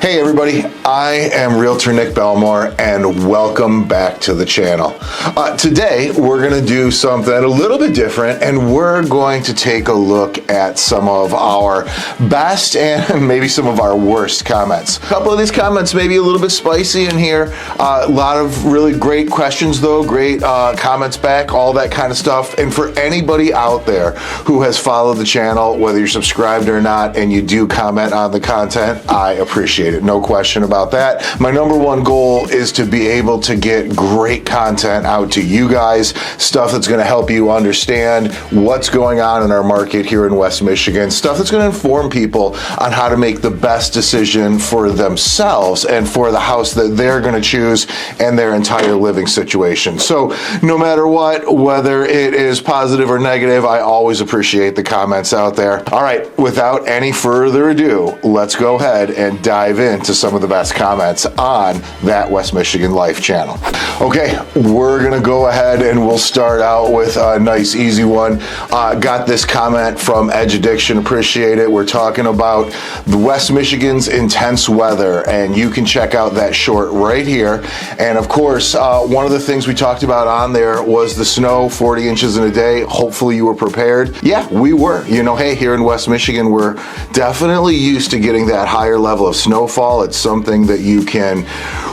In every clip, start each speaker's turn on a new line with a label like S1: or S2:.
S1: Hey everybody, I am Realtor Nick Belmore and welcome back to the channel. Today we're going to do something a little bit different and we're going to take a look at some of our best and maybe some of our worst comments. A couple of these comments may be a little bit spicy in here. A lot of really great questions though, great comments back, all that kind of stuff. And for anybody out there who has followed the channel, whether you're subscribed or not, and you do comment on the content, I appreciate it. No question about that. My number one goal is to be able to get great content out to you guys, stuff that's going to help you understand what's going on in our market here in West Michigan, stuff that's going to inform people on how to make the best decision for themselves and for the house that they're going to choose and their entire living situation. So no matter what, whether it is positive or negative, I always appreciate the comments out there. All right, without any further ado, let's go ahead and dive into some of the best comments on that West Michigan Life channel. Okay, we're gonna go ahead and we'll start out with a nice easy one. Got this comment from Edge Addiction, appreciate it. We're talking about the West Michigan's intense weather and you can check out that short right here. And of course, one of the things we talked about on there was the snow, 40 inches in a day. Hopefully you were prepared. Yeah, we were. You know, hey, here in West Michigan, we're definitely used to getting that higher level of snowfall. It's something that you can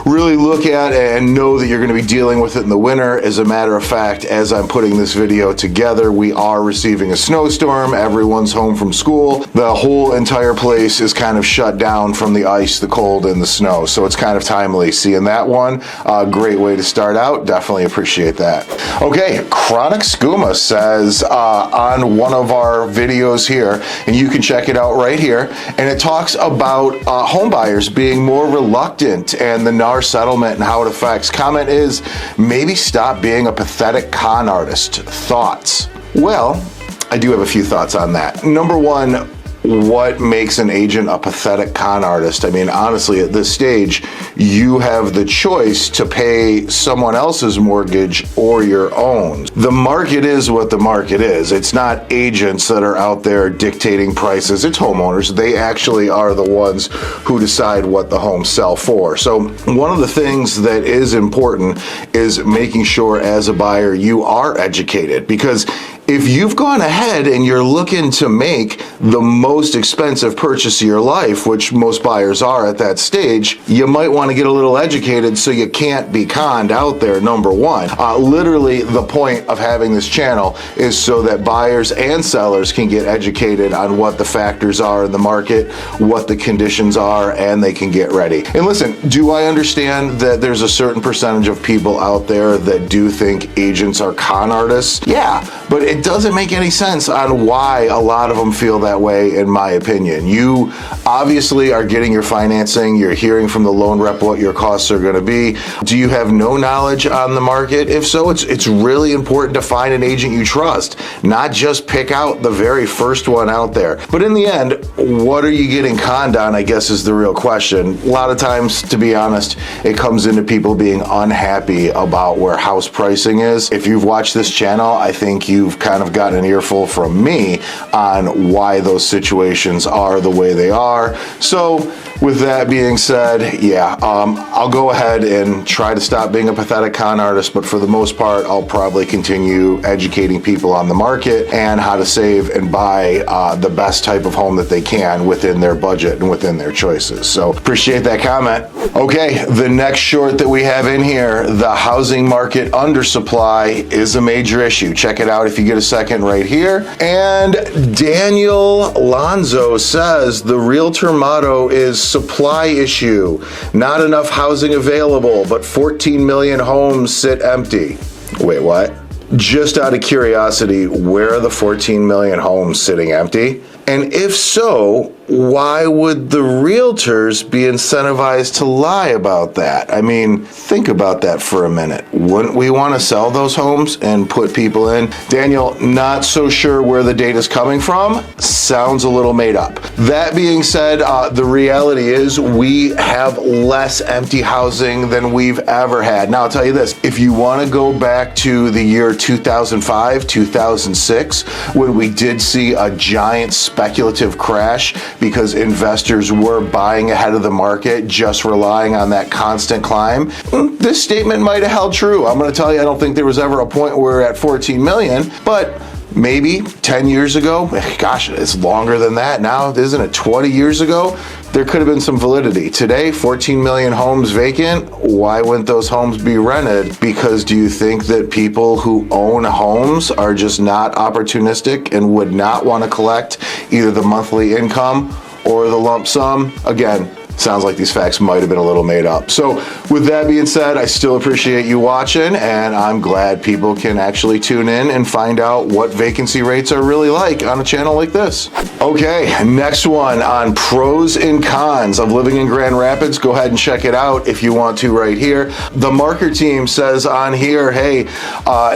S1: really look at and know that you're going to be dealing with it in the winter. As a matter of fact, as I'm putting this video together, we are receiving a snowstorm. Everyone's home from school. The whole entire place is kind of shut down from the ice, the cold, and the snow. So it's kind of timely seeing that one. Great way to start out. Definitely appreciate that. Okay, Chronic Skooma says on one of our videos here, and you can check it out right here, and it talks about home buyers being more reluctant and the NAR settlement and how it affects. Comment is, maybe stop being a pathetic con artist. Thoughts? Well, I do have a few thoughts on that. Number one, what makes an agent a pathetic con artist? I mean, honestly, at this stage, you have the choice to pay someone else's mortgage or your own. The market is what the market is. It's not agents that are out there dictating prices. It's homeowners. They actually are the ones who decide what the homes sell for. So one of the things that is important is making sure as a buyer you are educated, because if you've gone ahead and you're looking to make the most expensive purchase of your life, which most buyers are at that stage, you might want to get a little educated so you can't be conned out there, number one. Literally, the point of having this channel is so that buyers and sellers can get educated on what the factors are in the market, what the conditions are, and they can get ready. And listen, do I understand that there's a certain percentage of people out there that do think agents are con artists? Yeah, but it doesn't make any sense on why a lot of them feel that way, in my opinion. You obviously are getting your financing, you're hearing from the loan rep what your costs are going to be. Do you have no knowledge on the market? If so, it's really important to find an agent you trust, not just pick out the very first one out there. But in the end, what are you getting conned on, I guess, is the real question. A lot of times, to be honest, it comes into people being unhappy about where house pricing is. If you've watched this channel, I think you've kind of gotten an earful from me on why those situations are the way they are. So with that being said, yeah, I'll go ahead and try to stop being a pathetic con artist, but for the most part, I'll probably continue educating people on the market and how to save and buy the best type of home that they can within their budget and within their choices. So appreciate that comment. Okay, the next short that we have in here, the housing market undersupply is a major issue. Check it out if you get a second right here. And Daniel Lonzo says the Realtor motto is supply issue. Not enough housing available, but 14 million homes sit empty. Wait, what? Just out of curiosity, where are the 14 million homes sitting empty? And if so, why would the realtors be incentivized to lie about that? I mean, think about that for a minute. Wouldn't we want to sell those homes and put people in? Daniel, not so sure where the data's coming from. Sounds a little made up. That being said, the reality is we have less empty housing than we've ever had. Now, I'll tell you this, if you want to go back to the year 2005, 2006, when we did see a giant speculative crash, because investors were buying ahead of the market, just relying on that constant climb, this statement might have held true. I'm going to tell you, I don't think there was ever a point where we're at 14 million, but maybe 10 years ago, gosh, it's longer than that now, isn't it? 20 years ago, there could have been some validity. Today, 14 million homes vacant. Why wouldn't those homes be rented? Because do you think that people who own homes are just not opportunistic and would not want to collect either the monthly income or the lump sum? Again, sounds like these facts might have been a little made up. So with that being said, I still appreciate you watching, and I'm glad people can actually tune in and find out what vacancy rates are really like on a channel like this. Okay, next one on pros and cons of living in Grand Rapids. Go ahead and check it out if you want to right here. The Marker team says on here, hey,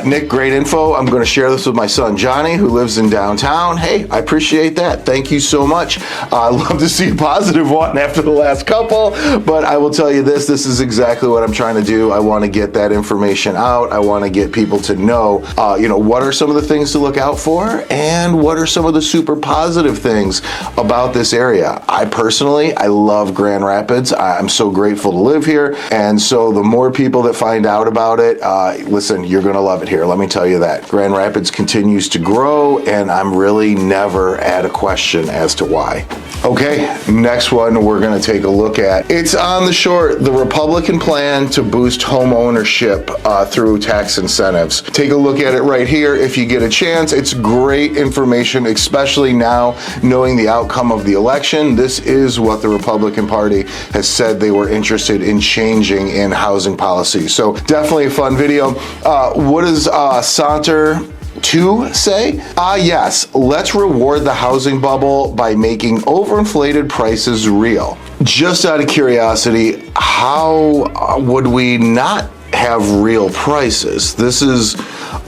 S1: Nick, great info. I'm going to share this with my son Johnny, who lives in downtown. Hey, I appreciate that. Thank you so much. I love to see a positive one after the last couple, but I will tell you this is exactly what I'm trying to do. I want to get that information out. I want to get people to know, what are some of the things to look out for and what are some of the super positive things about this area. I love Grand Rapids. I'm so grateful to live here, and so the more people that find out about it, listen, you're going to love it here. Let me tell you that. Grand Rapids continues to grow, and I'm really never at a question as to why. Okay, next one we're going to take a look at. It's on the short, the Republican plan to boost home ownership through tax incentives. Take a look at it right here if you get a chance. It's great information, especially now knowing the outcome of the election. This is what the Republican Party has said they were interested in changing in housing policy. So definitely a fun video. What does Saunter to say? Yes, let's reward the housing bubble by making overinflated prices real. Just out of curiosity, how would we not have real prices? This is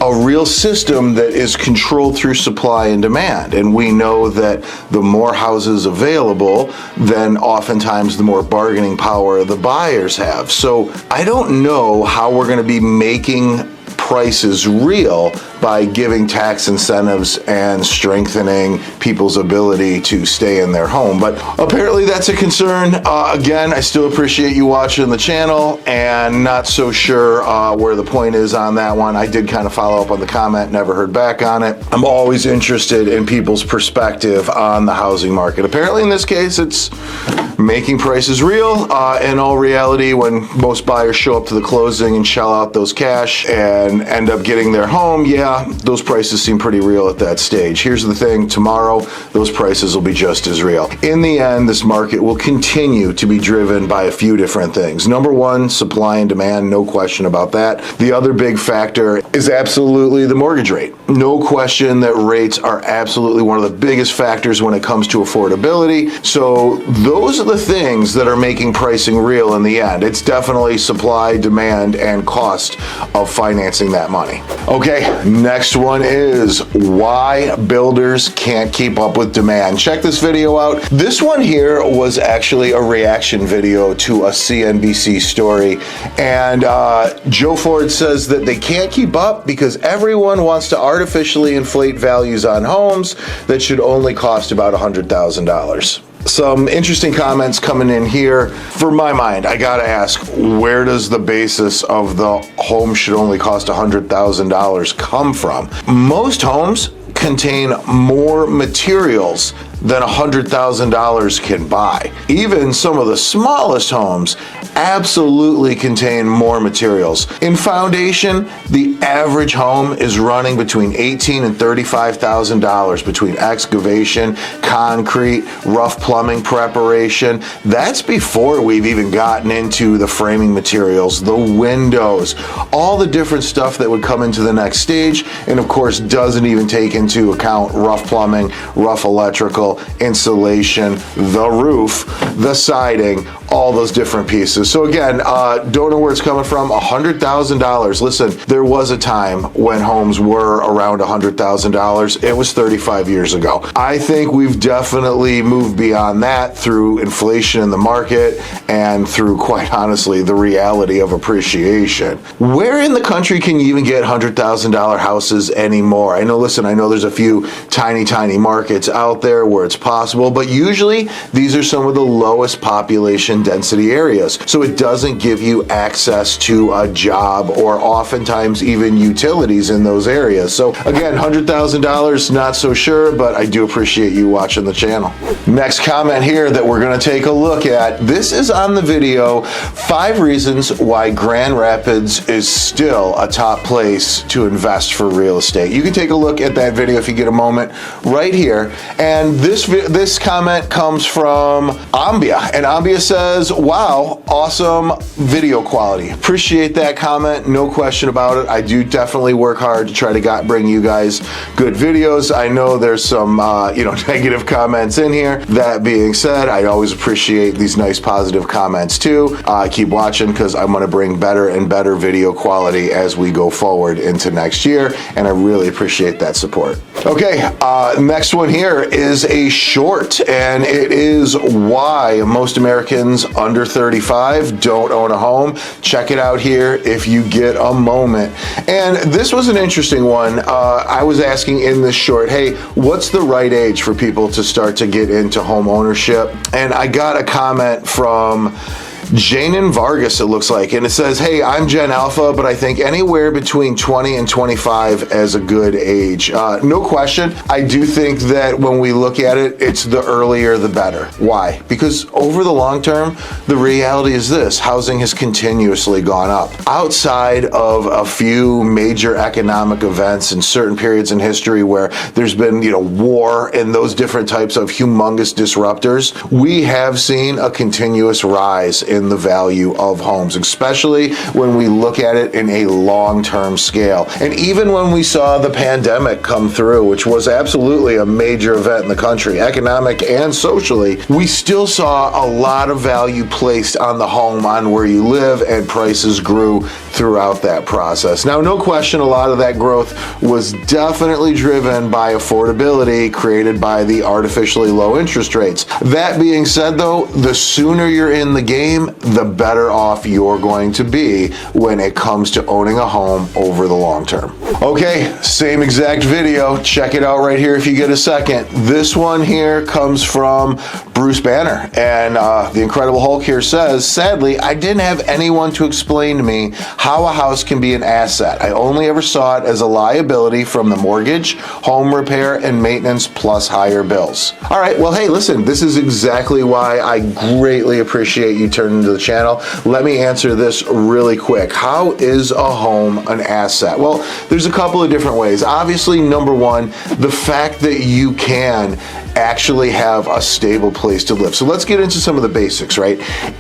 S1: a real system that is controlled through supply and demand, and we know that the more houses available, then oftentimes the more bargaining power the buyers have. So I don't know how we're going to be making prices real by giving tax incentives and strengthening people's ability to stay in their home. But apparently that's a concern. Again, I still appreciate you watching the channel, and not so sure where the point is on that one. I did kind of follow up on the comment, never heard back on it. I'm always interested in people's perspective on the housing market. Apparently in this case, it's making prices real. In all reality, when most buyers show up to the closing and shell out those cash and end up getting their home, yeah, those prices seem pretty real at that stage. Here's the thing, tomorrow, those prices will be just as real. In the end, this market will continue to be driven by a few different things. Number one, supply and demand, no question about that. The other big factor is absolutely the mortgage rate. No question that rates are absolutely one of the biggest factors when it comes to affordability. So those are the things that are making pricing real in the end. It's definitely supply, demand, and cost of financing that money. Okay, next one is why builders can't keep up with demand. Check this video out. This one here was actually a reaction video to a CNBC story, and Joe Ford says that they can't keep up because everyone wants to artificially inflate values on homes that should only cost about $100,000. Some interesting comments coming in here. For my mind, I gotta ask, where does the basis of the home should only cost $100,000 come from? Most homes contain more materials than $100,000 can buy. Even some of the smallest homes absolutely contain more materials. In foundation, the average home is running between $18,000 and $35,000 between excavation, concrete, rough plumbing preparation. That's before we've even gotten into the framing materials, the windows, all the different stuff that would come into the next stage, and of course doesn't even take into account rough plumbing, rough electrical, insulation, the roof, the siding, all those different pieces. So again, don't know where it's coming from. $100,000. Listen, there was a time when homes were around $100,000. It was 35 years ago. I think we've definitely moved beyond that through inflation in the market and through, quite honestly, the reality of appreciation. Where in the country can you even get $100,000 houses anymore? I know, listen, I know there's a few tiny markets out there where it's possible, but usually these are some of the lowest population density areas. So it doesn't give you access to a job or oftentimes even utilities in those areas. So again, $100,000, not so sure, but I do appreciate you watching the channel. Next comment here that we're going to take a look at. This is on the video, 5 reasons why Grand Rapids is still a top place to invest for real estate. You can take a look at that video if you get a moment right here. And this comment comes from Ambia, and Ambia says, wow, awesome video quality. Appreciate that comment, no question about it. I do definitely work hard to try to bring you guys good videos. I know there's some negative comments in here. That being said, I always appreciate these nice positive comments too. Keep watching because I'm going to bring better and better video quality as we go forward into next year, and I really appreciate that support. Okay, next one here is a short, and it is why most Americans under 35 don't own a home. Check it out here if you get a moment. And this was an interesting one. I was asking in this short, hey, what's the right age for people to start to get into home ownership? And I got a comment from Janin Vargas, it looks like, and it says, hey, I'm Gen Alpha, but I think anywhere between 20 and 25 as a good age. No question. I do think that when we look at it, it's the earlier the better. Why? Because over the long term, the reality is this: housing has continuously gone up. Outside of a few major economic events and certain periods in history where there's been, war and those different types of humongous disruptors, we have seen a continuous rise in the value of homes, especially when we look at it in a long-term scale. And even when we saw the pandemic come through, which was absolutely a major event in the country, economic and socially, we still saw a lot of value placed on the home, on where you live, and prices grew throughout that process. Now, no question, a lot of that growth was definitely driven by affordability created by the artificially low interest rates. That being said, though, the sooner you're in the game, the better off you're going to be when it comes to owning a home over the long term. Okay, same exact video. Check it out right here if you get a second. This one here comes from Bruce Banner, and the Incredible Hulk here says, sadly, I didn't have anyone to explain to me how a house can be an asset. I only ever saw it as a liability from the mortgage, home repair, and maintenance plus higher bills. All right, well, hey, listen, this is exactly why I greatly appreciate you turning to the channel. Let me answer this really quick. How is a home an asset? Well, there's a couple of different ways. Obviously, number one, the fact that you can actually have a stable place to live. So let's get into some of the basics, right?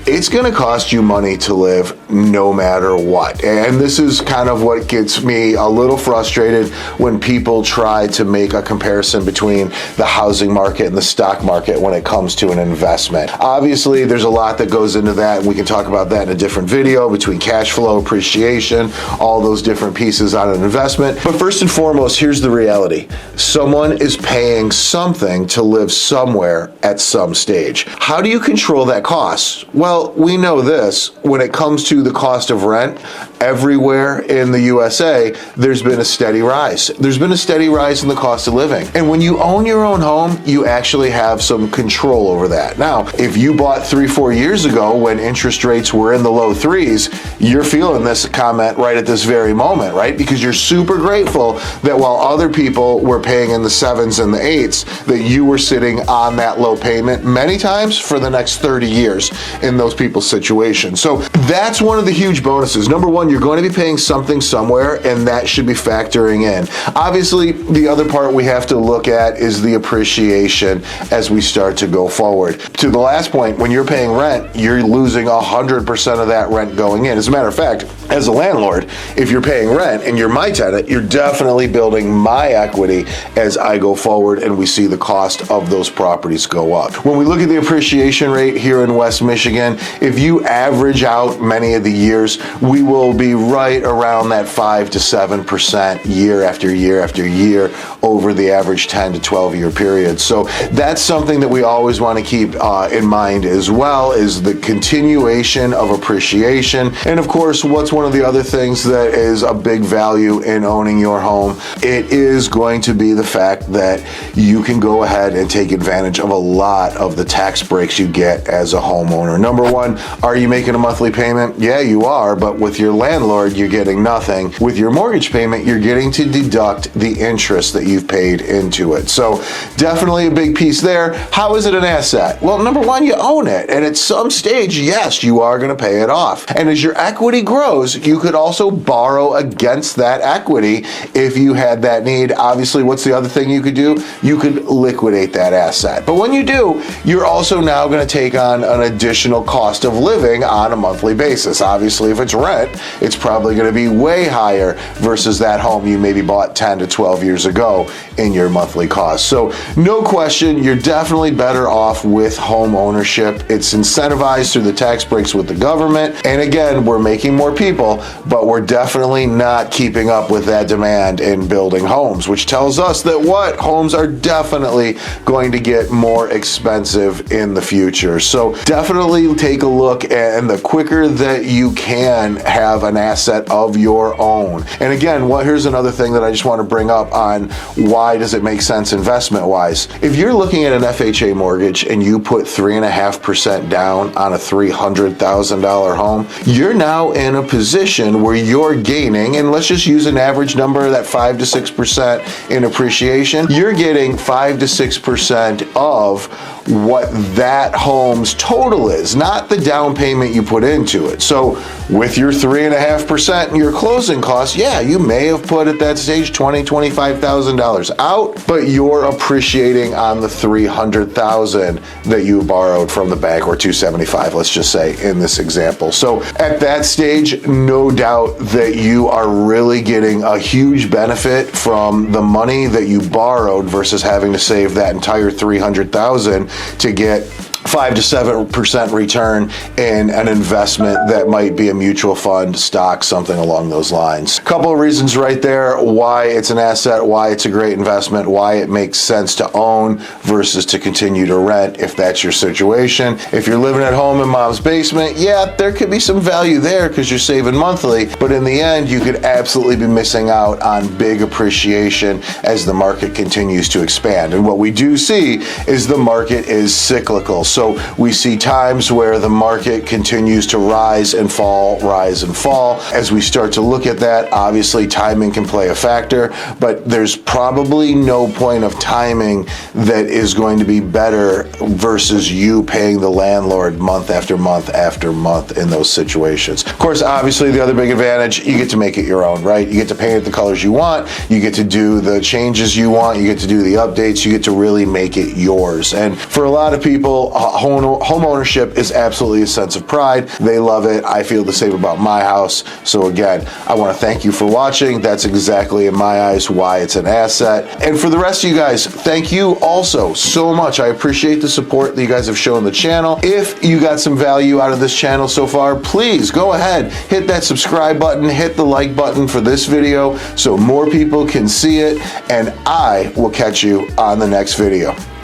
S1: It's going to cost you money to live no matter what. And this is kind of what gets me a little frustrated when people try to make a comparison between the housing market and the stock market when it comes to an investment. Obviously, there's a lot that goes into that, and we can talk about that in a different video, between cash flow, appreciation, all those different pieces on an investment. But first and foremost, here's the reality. Someone is paying something to live somewhere at some stage. How do you control that cost? Well, we know this. When it comes to the cost of rent, everywhere in the USA, there's been a steady rise. There's been a steady rise in the cost of living. And when you own your own home, you actually have some control over that. Now, if you bought 3-4 years ago when interest rates were in the low 3s, you're feeling this comment right at this very moment, right? Because you're super grateful that while other people were paying in the 7s and the 8s, that you were sitting on that low payment many times for the next 30 years in those people's situations. So that's one of the huge bonuses. Number one, you're going to be paying something somewhere, and that should be factoring in. Obviously, the other part we have to look at is the appreciation as we start to go forward. To the last point, when you're paying rent, you're losing 100% of that rent going in. As a matter of fact, as a landlord, if you're paying rent and you're my tenant, you're definitely building my equity as I go forward and we see the cost of those properties go up. When we look at the appreciation rate here in West Michigan, if you average out many of the years, we will be right around that 5 to 7% year after year after year over the average 10 to 12 year period. So that's something that we always want to keep in mind as well, is the continuation of appreciation. And of course, what's one of the other things that is a big value in owning your home? It is going to be the fact that you can go ahead and take advantage of a lot of the tax breaks you get as a homeowner. Number one, are you making a monthly payment? Yeah, you are, but with your landlord, you're getting nothing. With your mortgage payment, you're getting to deduct the interest that you've paid into it. So definitely a big piece there. How is it an asset? Well, number one, you own it. And at some stage, yes, you are going to pay it off. And as your equity grows, you could also borrow against that equity if you had that need. Obviously, what's the other thing you could do? You could liquidate that asset. But when you do, you're also now going to take on an additional cost of living on a monthly basis. Obviously, if it's rent, it's probably going to be way higher versus that home you maybe bought 10 to 12 years ago in your monthly cost. So no question, you're definitely better off with home ownership. It's incentivized through the tax breaks with the government. And again, we're making more people, but we're definitely not keeping up with that demand in building homes, which tells us that what? Homes are definitely going to get more expensive in the future. So definitely take a look, and the quicker that you can have an asset of your own. And again, here's another thing that I just want to bring up on why does it make sense investment wise. If you're looking at an FHA mortgage and you put 3.5% down on a $300,000 home, you're now in a position where you're gaining, and let's just use an average number, that 5 to 6% in appreciation, you're getting 5 to 6% of what that home's total is, not the down payment you put into it. So with your 3.5% and your closing costs, yeah, you may have put at that stage $20,000, $25,000 out, but you're appreciating on the $300,000 that you borrowed from the bank, or $275,000, let's just say in this example. So at that stage, no doubt that you are really getting a huge benefit from the money that you borrowed versus having to save that entire $300,000 to get 5 to 7% return in an investment that might be a mutual fund, stock, something along those lines. A couple of reasons right there why it's an asset, why it's a great investment, why it makes sense to own versus to continue to rent if that's your situation. If you're living at home in mom's basement, yeah, there could be some value there because you're saving monthly, but in the end, you could absolutely be missing out on big appreciation as the market continues to expand. And what we do see is the market is cyclical. So we see times where the market continues to rise and fall, rise and fall. As we start to look at that, obviously timing can play a factor, but there's probably no point of timing that is going to be better versus you paying the landlord month after month after month in those situations. Of course, obviously the other big advantage, you get to make it your own, right? You get to paint it the colors you want, you get to do the changes you want, you get to do the updates, you get to really make it yours. And for a lot of people, home ownership is absolutely a sense of pride. They love it. I feel the same about my house. So again, I want to thank you for watching. That's exactly, in my eyes, why it's an asset. And for the rest of you guys, thank you also so much. I appreciate the support that you guys have shown the channel. If you got some value out of this channel so far, please go ahead, hit that subscribe button, hit the like button for this video so more people can see it, and I will catch you on the next video.